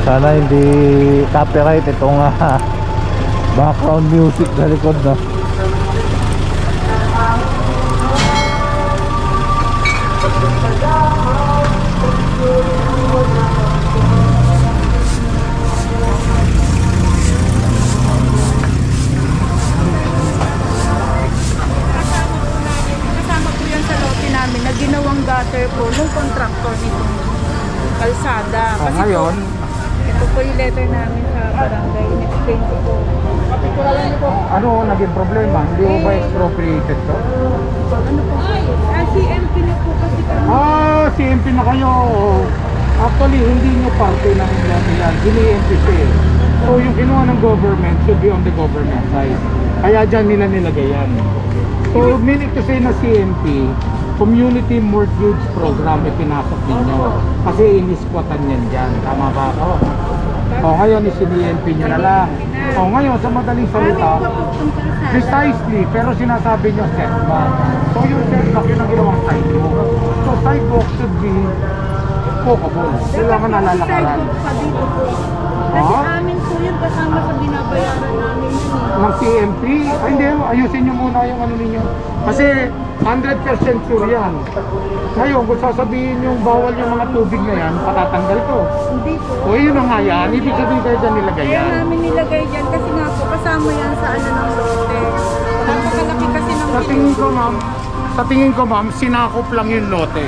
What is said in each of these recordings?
Sana hindi copyright itong background music sa likod, no? Na ginawang gutter po nung contractor nitong kalsada. Kasi ngayon, ito po yung letter namin sa barangay. In-explain ko po. ano naging problema? Hindi mo ba expropriated to? Ano po? CMP na po kasi kami. CMP na kayo. Actually, hindi nyo parte ng yan. Ini-MP siya. So, yung kinuha ng government should be on the government side. Kaya dyan nila nilagay yan. So, meaning to say na CMP, Community Mortgage Program ay pinasok ninyo. Kasi iniskwatan yan dyan. Tama ba ako? O ngayon isinimp nyo na lang. O ngayon sa madaling salita, precisely, pero sinasabi nyo setback. So yung setback yun ang ginawang sidewalk. So sidewalk should be walkable. Kailangan nalalakaran. Kasi amin po yun kasama sa binabayaran namin yun. Ng CMP? Ay hindi, ayusin nyo muna yung ano ninyo. Kasi 100% sure yan. Ngayon, kung sasabihin yung bawal yung mga tubig na yan, patatanggal ko. Hindi po. O yun na nga yan, ibig sabihin kayo dyan nilagay yan. Kaya namin nilagay dyan kasi nga po, kasama yan sa ano ng lote. Napakalaki kasi ng Sa tingin ko ma'am, sinakop lang yung lote.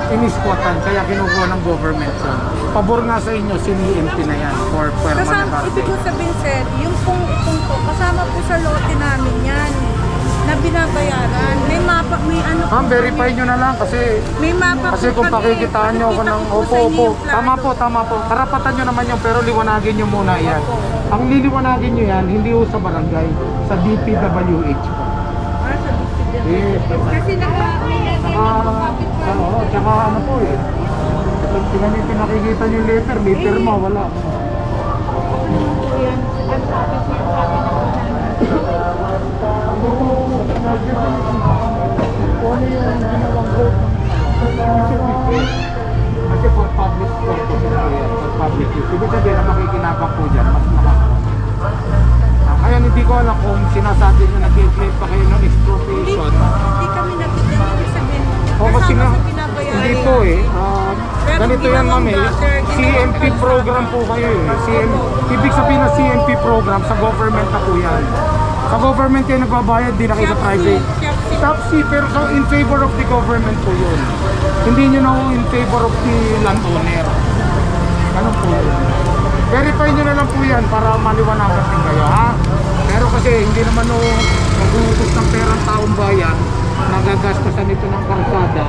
Iniskwatan, kaya kinukuha ng government yun. Pabor nga sa inyo, sini-MP na yan for permanent. Ibig ko sabihin sir, yung pong po, kasama po sa lote namin yan na binabayaran. May mapa, may ano po. Verify nyo na lang kasi may mapa kasi kung pakikitaan nyo ako ng opo. Tama po. Karapatan nyo naman yung pero liwanagin nyo muna yan. Ang liliwanagin nyo yan, hindi ho sa barangay, sa DPWH. Sa DPWH. Yes. Kasi tsaka ano po eh. Tingnan nyo pinakikita nyo yung letter, may pirma, wala. Kasi for public purpose for public use. Ibig sabihin na makikinabang po dyan, mas makakot. Kaya hindi ko alam kung sinasabi nyo nag-claim pa kayo ng expropriation. Hindi kami nabigyan ng sabihin. Kasi nga, hindi po eh. Ganito yan ma'am eh. CMP program po kayo eh. Ibig sabihin na CMP program sa government na po yan. Sa government kayo nagbabayad, di na kayo sa private. Taxi, pero in favor of the government po yun. Hindi nyo na in favor of the landowner. Ganun po yun. Verify nyo na lang po yan para maliwanagan din kayo ha. Pero kasi hindi naman mag-uubos ng perang taong bayan, nagagastasan ito ng karsada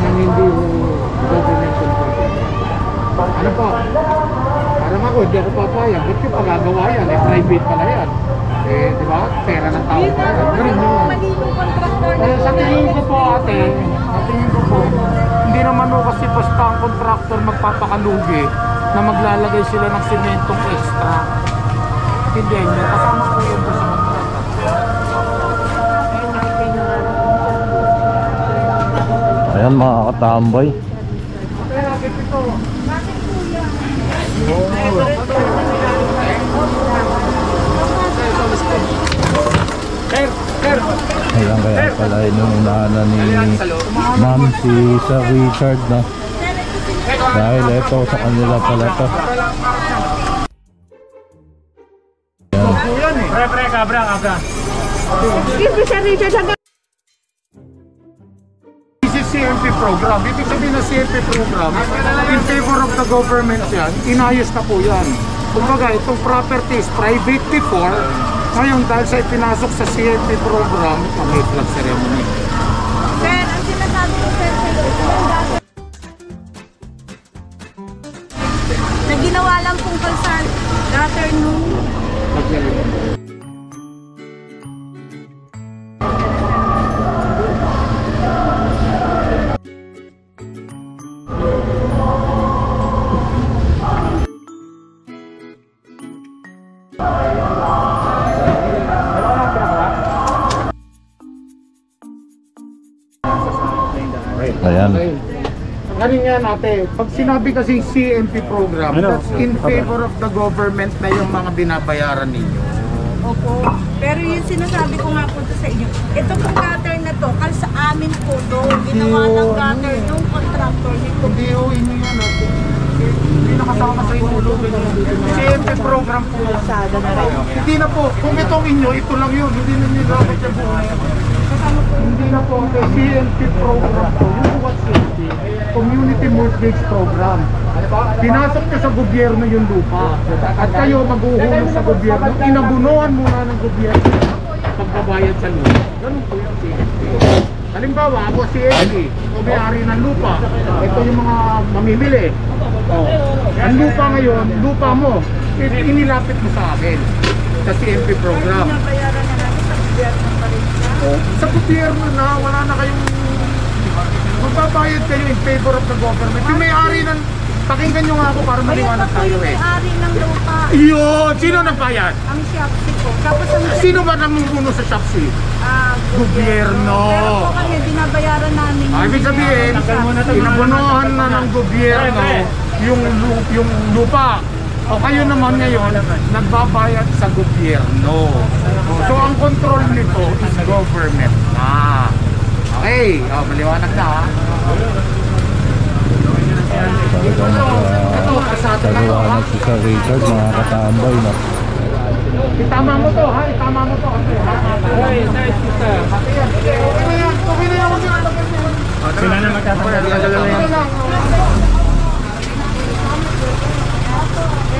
ng hindi government control. Ano po? Parang ako, hindi ako papayag. Ba't yung pagagawa yan? Eh, private pala yan. Eh, di ba? Pera ng tao pa yan. Ganun yun. Sa tingin ko po ate, hindi naman o kasi basta ang contractor magpapakalugi na maglalagay sila ng sementong extra. Hindi nyo. Kasama po yun po sa contractor. Ayan mga katambay. Ayan kaya pala yung unahan ni ma'am si Sir Richard na dahil ito sa kanila pala to. This is CMP program. Ibig sabihin na CMP program, in favor of the government yan, inayos na po yan. Kumbaga, itong property is private before, ngayon dahil sa ipinasok sa CMP program, may flag ceremony. Sir, ang sinasabi ko sir, na ginawa lang pong kalsada gutter nung Ayan. Ganun yan ate, pag sinabi kasi CMP program, that's in favor of the government na yung mga binabayaran ninyo. Opo. Pero yung sinasabi ko nga po to sa inyo, ito pong gutter na to, sa amin po to, ginawa ng gutter ng contractor nito. Hindi ho, inyo yan ate. Hindi nakasama sa inyo. CMP program po. Hindi na po, kung itong inyo, ito lang yun. Hindi na nyo gamit yung buhay. Hindi na po, ate, CMP program po. Yun po what CMP? Community Mortgage Program. Pinasok nyo sa gobyerno yung lupa. At kayo mag-uhulog sa gobyerno. Inabunuhan muna ng gobyerno pagbabayad sa lupa. Ganun po yung CMP. Halimbawa, ako CMP, o may-ari ng lupa. Ito yung mga mamimili. Ang lupa ngayon, lupa mo, inilapit mo sa akin sa CMP program. Binabayaran na namin sa gobyerno pa rin siya. Sa gobyerno na, wala na kayong magbabayad kayo in favor of the government. Yung may-ari ng, pakinggan nyo nga ako para maliwanag tayo yung may-ari ng lupa. Yun! Sino nagbayad? Ang Shopsy po. Tapos ang Sino ba namumuno sa Shopsy? Gobyerno. Pero po kami, binabayaran namin. Ibig sabihin, inabunuhan na ng gobyerno yung lupa. O kayo naman ngayon, nagbabayad sa gobyerno. So ang control nito is government na. Okay, maliwanag na ha. Talaga si Sir Richard, mga katambay na. Itama mo to ha, itama mo to. Okay, nice sister. Okay na yan, okay na yan. Sila na magkasama.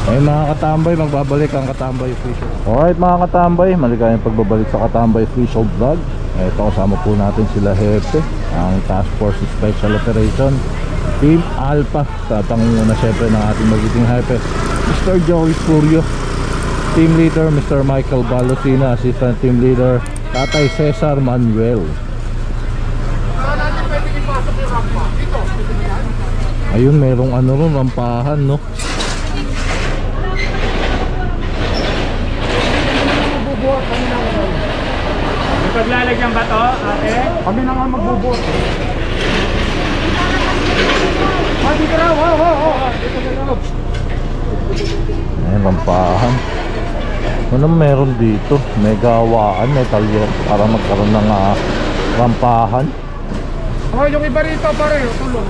Ay mga katambay, magbabalik ang Katambay Official. Alright mga katambay, maligayang pagbabalik sa Katambay Official Vlog. Ito kasama po natin sila Hepe, ang Task Force Special Operation Team Alpha, sa pangunguna syempre ng ating magiging Hepe, Mr. Joey Furio. Team Leader Mr. Michael Balosina, Assistant Team Leader Tatay Cesar Manuel. Ayun, merong ano ron, rampahan no. Paglalagyan ba to, ate? Kami na nga magbubuot. Dito na, Ayan, rampahan. Anong meron dito? May gawaan, may talyer para magkaroon ng rampahan. Yung iba rito pare, tulong.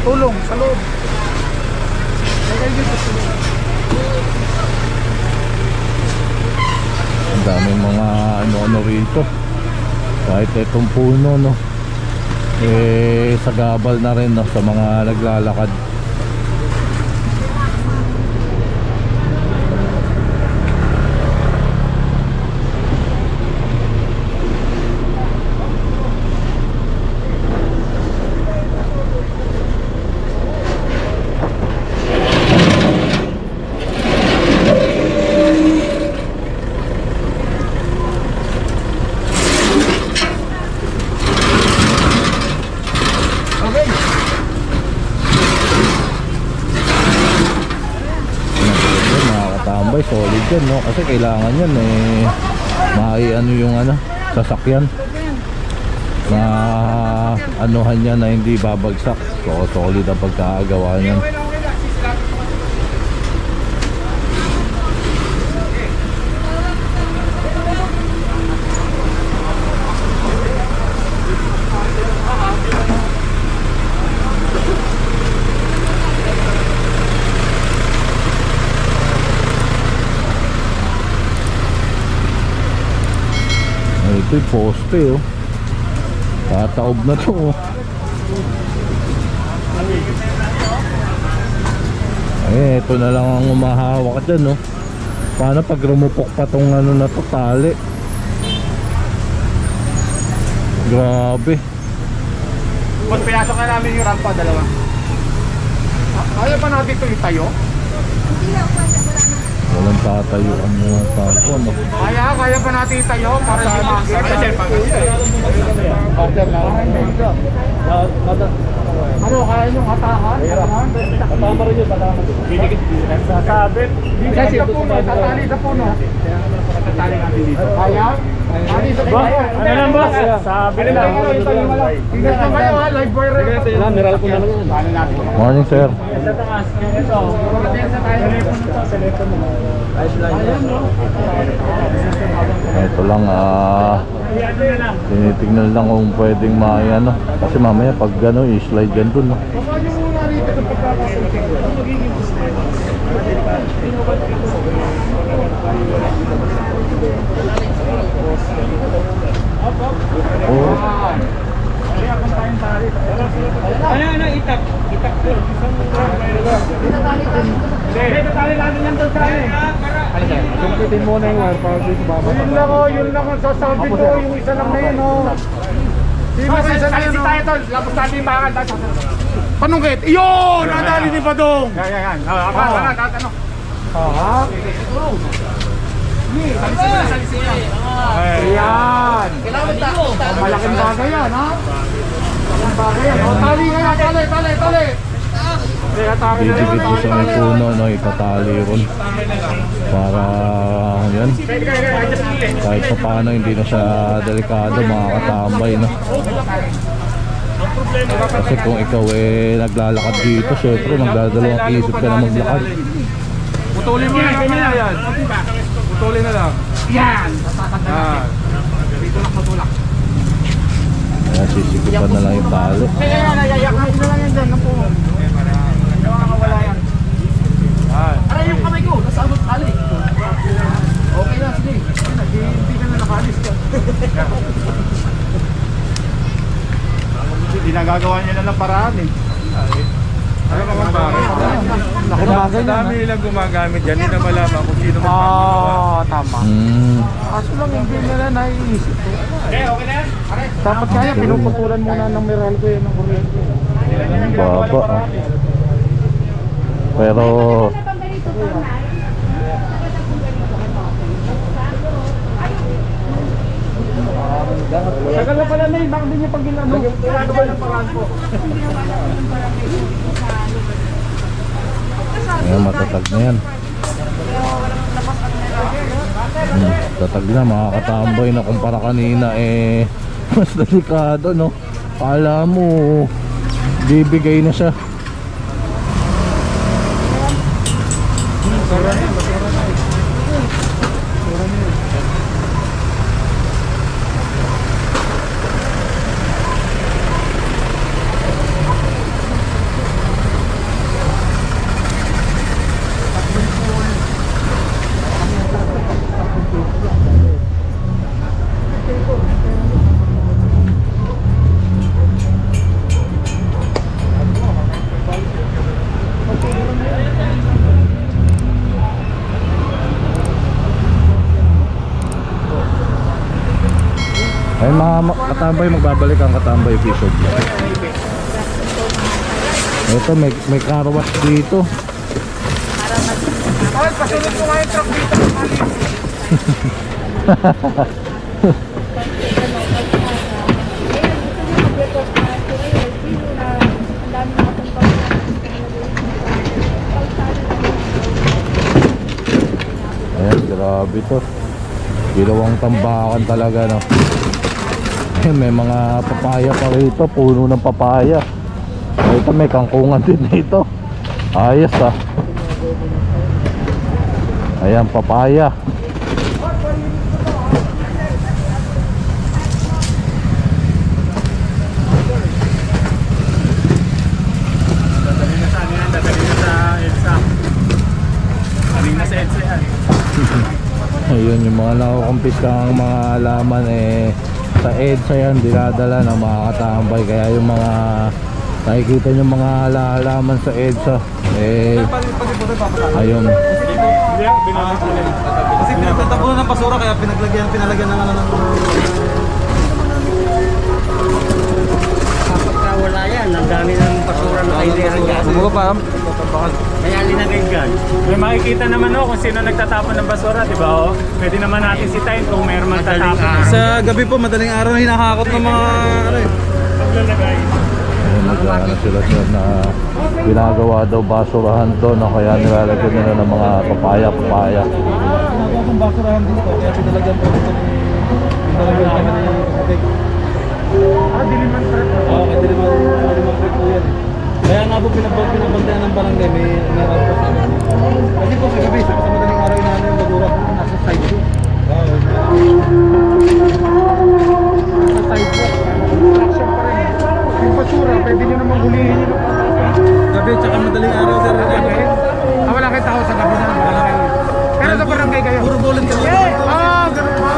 Tulong sa loob. Ang daming mga ano rito. Kahit itong puno no, sagabal na rin no, sa mga naglalakad. Solid yan no, kasi kailangan yan ano yung sasakyan na anuhan niya na hindi babagsak. So solid ang pagkakagawa niyan. Ito yung poste oh. Tataob na to oh. Ito na lang ang umahawak dyan oh. Paano pag rumupok pa tong na to, tali? Grabe. Pag pinasok na namin yung rampa, dalawa. Kaya pa natin ito itayo? Walang tatayuan mga tapo no? Kaya pa natin itayo para si Maggie. Ano, kaya nyo hatahan? Patama rin yun, patama. Dinikit, sasabit. Sa puno, tatali sa puno. Tatali natin dito. Kaya? Boss, ano lang boss? Sabi nila. Tingnan nyo kayo ha, live boy rin. Meral ko na lang yan. Paano natin? Morning, sir. Sa taas. Ito. Telepono to. Ito lang, tinitignan lang kung pwedeng ano. Kasi mamaya pag gano'n, i-slide yan dun, no? Oh. Ano, itak? Itak ko. Hindi, tatali natin yan doon sa Sumpitin mo na yung wire para dito bababa. Yun lang ang sasabi ko, yung isa lang na yun, oh. Sino sa isa na yun, oh? Tayo tol, lapos natin yung bakal. Panungkit, yun! Nadali ni Badong! Yan. Tatanong. Ayan! Malaking bagay yan, ha? Malaking bagay yan. Tali kaya, tali! Didikit ko sa may puno, no? Itatali ron. Para, yan. Kahit pa paano, hindi na siya delikado, makakatambay, no? Kasi kung ikaw naglalakad dito, syempre magdadalawang isip ka na maglakad. Putulin mo na yan. Putulin na lang. Yan! Tutulak. Kaya sisikupan na lang yung tali. Kaya nayayak natin na lang yan dyan. Para makakawala yan. Aray yung kamay ko, nasa abot tali. Okay na, sige. Hindi ka na nakalis ka. Hindi nagagawa niya na ng paraan eh. Ano ka bang bagay? Dami nilang gumagamit yan. Hindi na malaman kung sino magpapagawa. Tama. Kaso lang hindi nila naiisip. Okay na yan? Dapat kaya pinuputulan muna ng Meralco yun ng kuryente. Baba, ah. Pero tagal na pala na yun, bakit din niya pag ginano? Ano ba ng paraan po? ayan, matatag na yan. Tatag na, makakatambay na kumpara kanina mas delikado, no? Kala mo bibigay na siya. Ay mga katambay, magbabalik ang Katambay Official Vlog. Ito may car wash dito. Ay, pasunod ko nga yung truck dito. Ayan, grabe to. Ginawang tambakan talaga, no? May mga papaya pa rito, puno ng papaya. Ito may kangkungan din dito. Ayos, ah. Ayan, papaya. Dadali na sa ano yan, dadali na sa EDSA. Dadali na sa EDSA yan. Ayun, yung mga nakukumpiskang mga halaman sa EDSA yan, dinadala ng mga katambay. Kaya yung mga nakikita nyo mga halaman sa EDSA ayun. Kasi pinagtatapunan ng basura kaya pinalagyan ng ano ng Kapag wala yan, ang dami ng basura na kailangan dyan. Bumuka pa. Kaya linagay dyan. May makikita naman kung sino nagtatapon ng basura, di ba? Pwede naman natin sitayin kung mayroon magtatapon. Sa gabi po, madaling araw na hinahakot ng mga Paglalagay. Ayun, nag-ano sila sir na ginagawa daw basurahan to, no? Kaya nilalagyan nila ng mga papaya. ng basurahan dito, kaya pinalagyan po ito ni pinalagyan kami ni Katek. Diliman trip. Oo, kaya Diliman trip po yan. Kaya nga po pinabantayan ng barangay, may meron po sa amin. Kasi po sa gabi, sa madaling araw na yung basura po, nasa side po. Sa sidewalk. Construction pa rin. Yung basura, pwede nyo namang hulihin yun. Gabi, tsaka madaling araw, sir. Wala kayo tao sa gabi na. Pero sa barangay kayo. Puro volunteer lang. Ganun ba?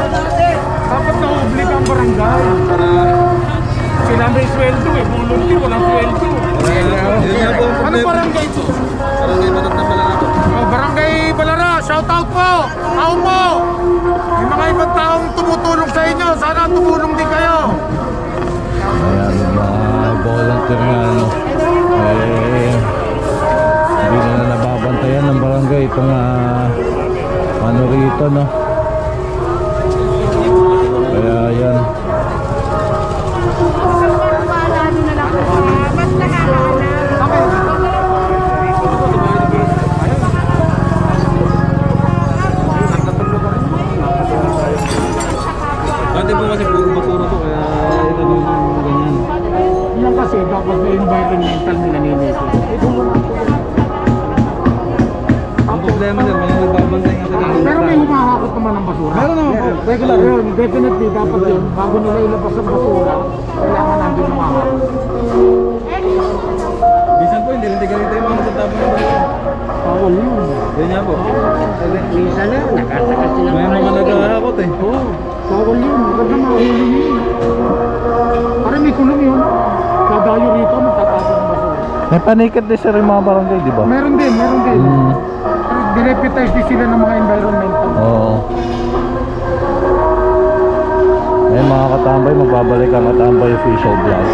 Dapat na-oblig ang barangay. Sila may sweldo eh. Volunteer, walang sweldo. Yun nga po ang Ano problema. barangay ito? Barangay Matat na pala ako. Barangay Balara, shout out po! Tao po! May mga ibang taong tumutulong sa inyo. Sana tumulong din kayo. Ayan, yung mga volunteer nga, ano. Hindi na nababantayan ng barangay itong ano rito, no. Kaya yan. Ano na lang po. Mas nakakaalam. Dati po kasi puro basura po, kaya ito yung ganyan. Yan kasi dapat may environmental na naninito. Ang problema sir, mga nagbabantay nga sa ganyan. Pero may humahakot naman ng basura. Meron naman po, regular. Yun, definitely dapat yun. Bago nila ilabas ang basura, kailangan nandun humahakot. Bisan po, hindi rin ganito yung mga nagtatapon ng basura. Bawal yun. Yan nga po. Minsan na, nakasakas sila. May mga nagahakot eh. Oo, bawal yun. Huwag na mahuli yun. Parang may kulong yun. Dadayo rito, magtatapon ng basura. May panikat din sir yung mga barangay, di ba? Meron din, meron din. Mm. Dineputize din sila ng mga environmental. Oo. Ayun mga katambay, magbabalik ang katambay official vlog.